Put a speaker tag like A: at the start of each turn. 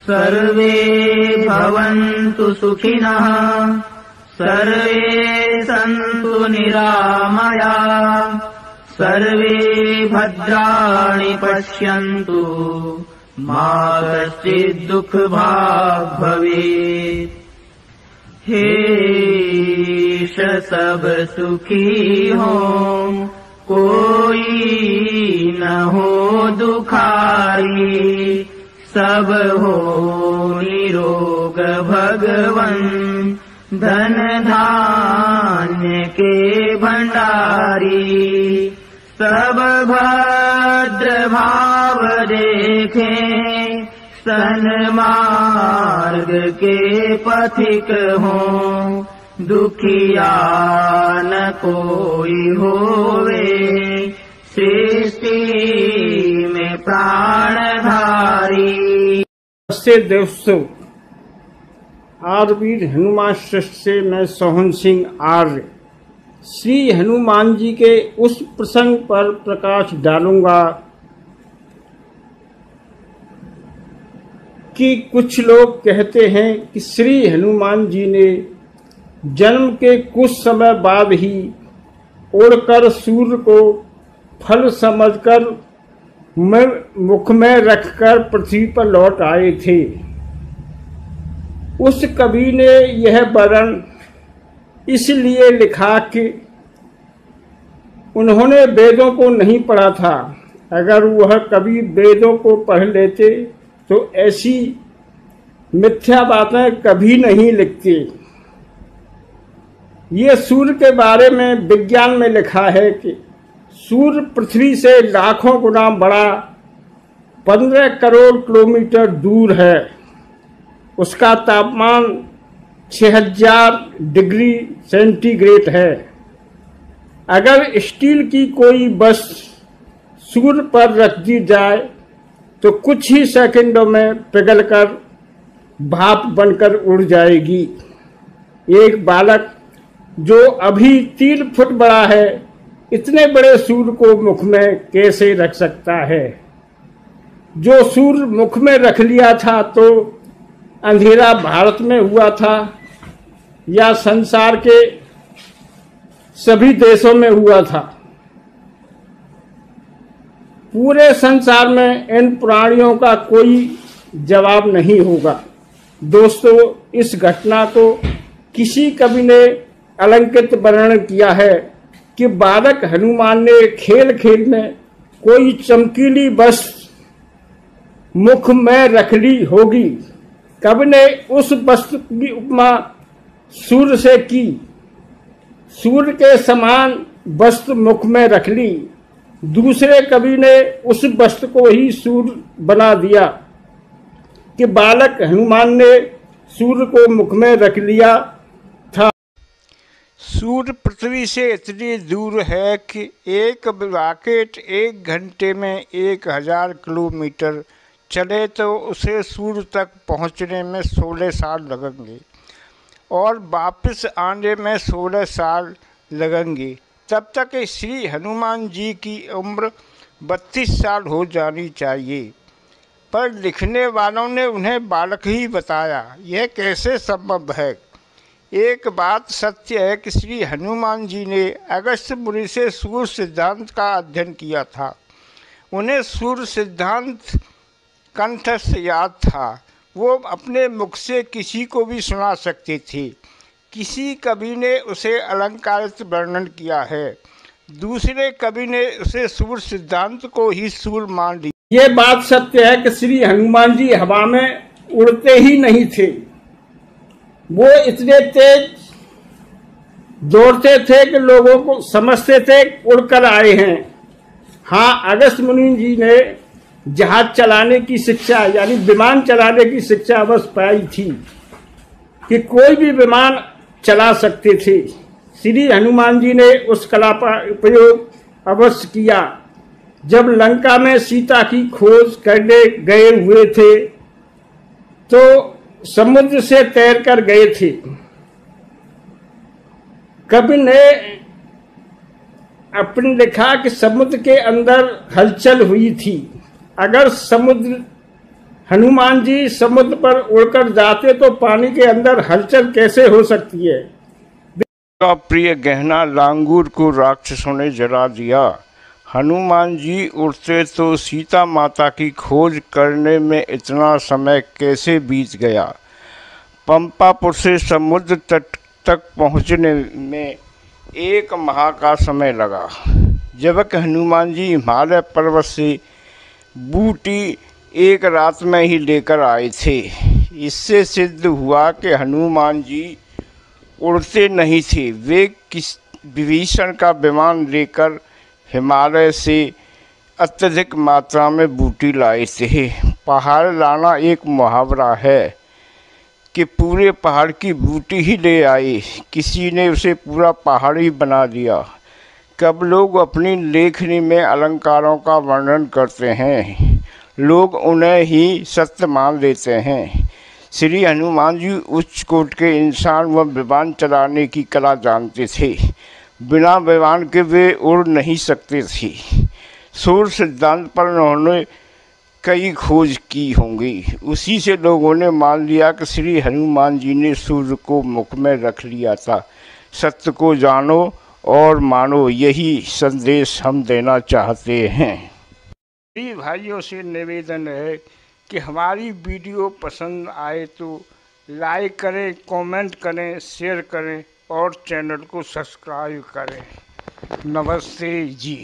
A: सर्वे भवन्तु सुखिनः, सर्वे सन्तु निरामयाः, सर्वे भद्राणि पश्यन्तु, मा कश्चित् दुःखभाग् भवेत्। हे सब सुखी हों, कोई न हो दुखारी, सब हो निरोग भगवन, धन धान्य के भंडारी। सब भद्र भाव देखें, सन्मार्ग के पथिक हों, दुखिया न कोई होवे, सृष्टि में प्राणधारी।
B: नमस्ते दोस्तों, आरवीर हनुमान श्रेष्ठ से मैं सोहन सिंह आर्य श्री हनुमान जी के उस प्रसंग पर प्रकाश डालूंगा कि कुछ लोग कहते हैं कि श्री हनुमान जी ने जन्म के कुछ समय बाद ही उड़कर सूर्य को फल समझकर मुख में रखकर पृथ्वी पर लौट आए थे। उस कवि ने यह वर्णन इसलिए लिखा कि उन्होंने वेदों को नहीं पढ़ा था। अगर वह कवि वेदों को पढ़ लेते तो ऐसी मिथ्या बातें कभी नहीं लिखते। ये सूर्य के बारे में विज्ञान में लिखा है कि सूर्य पृथ्वी से लाखों गुना बड़ा 15 करोड़ किलोमीटर दूर है। उसका तापमान 6000 डिग्री सेंटीग्रेड है। अगर स्टील की कोई वस्तु सूर्य पर रख दी जाए तो कुछ ही सेकंडों में पिघलकर भाप बनकर उड़ जाएगी। एक बालक जो अभी 3 फुट बड़ा है, इतने बड़े सूर्य को मुख में कैसे रख सकता है? जो सूर्य मुख में रख लिया था तो अंधेरा भारत में हुआ था या संसार के सभी देशों में हुआ था? पूरे संसार में इन प्राणियों का कोई जवाब नहीं होगा। दोस्तों, इस घटना को किसी कवि ने अलंकृत वर्णन किया है कि बालक हनुमान ने खेल खेल में कोई चमकीली वस्तु मुख में रख ली होगी। कवि ने उस वस्तु की उपमा सूर्य से की। सूर्य के समान वस्तु मुख में रख ली। दूसरे कवि ने उस वस्तु को ही सूर्य बना दिया कि बालक हनुमान ने सूर्य को मुख में रख लिया था। सूर्य पृथ्वी से इतनी दूर है कि एक रॉकेट 1 घंटे में 1000 किलोमीटर चले तो उसे सूर्य तक पहुंचने में 16 साल लगेंगे और वापस आने में 16 साल लगेंगे। तब तक श्री हनुमान जी की उम्र 32 साल हो जानी चाहिए, पर लिखने वालों ने उन्हें बालक ही बताया। यह कैसे संभव है? एक बात सत्य है कि श्री हनुमान जी ने अगस्त्य मुनि से सूर्य सिद्धांत का अध्ययन किया था। उन्हें सूर्य सिद्धांत कंठ से याद था। वो अपने मुख से किसी को भी सुना सकते थे। किसी कवि ने उसे अलंकारित वर्णन किया है, दूसरे कवि ने उसे सूर्य सिद्धांत को ही सूर्य मान लिया। ये बात सत्य है कि श्री हनुमान जी हवा में उड़ते ही नहीं थे। वो इतने तेज दौड़ते थे कि लोगों को समझते थे उड़कर आए हैं। हाँ, अगस्त्य मुनि जी ने जहाज चलाने की शिक्षा यानी विमान चलाने की शिक्षा अवश्य पाई थी कि कोई भी विमान चला सकते थे। श्री हनुमान जी ने उस कला का उपयोग अवश्य किया। जब लंका में सीता की खोज करने गए हुए थे तो समुद्र से तैरकर गए थे। कवि ने अपने लिखा कि समुद्र के अंदर हलचल हुई थी। अगर समुद्र हनुमान जी समुद्र पर उड़कर जाते तो पानी के अंदर हलचल कैसे हो सकती है।
C: का प्रिय गहना लांगूर को राक्षसों ने जला दिया। हनुमान जी उड़ते तो सीता माता की खोज करने में इतना समय कैसे बीत गया। पंपापुर से समुद्र तट तक पहुंचने में 1 माह का समय लगा। जबकि हनुमान जी हिमालय पर्वत से बूटी 1 रात में ही लेकर आए थे। इससे सिद्ध हुआ कि हनुमान जी उड़ते नहीं थे, वे विभीषण का विमान लेकर हिमालय से अत्यधिक मात्रा में बूटी लाए थे। पहाड़ लाना एक मुहावरा है कि पूरे पहाड़ की बूटी ही ले आए, किसी ने उसे पूरा पहाड़ ही बना दिया। कब लोग अपनी लेखनी में अलंकारों का वर्णन करते हैं, लोग उन्हें ही सत्य मान लेते हैं। श्री हनुमान जी उच्च कोटि के इंसान व विमान चलाने की कला जानते थे। बिना विमान के वे उड़ नहीं सकते थे। सूर्य सिद्धांत पर उन्होंने कई खोज की होंगी। उसी से लोगों ने मान लिया कि श्री हनुमान जी ने सूर्य को मुख में रख लिया था। सत्य को जानो और मानो, यही संदेश हम देना चाहते हैं।
B: सभी भाइयों से निवेदन है कि हमारी वीडियो पसंद आए तो लाइक करें, कमेंट करें, शेयर करें और चैनल को सब्सक्राइब करें। नमस्ते जी।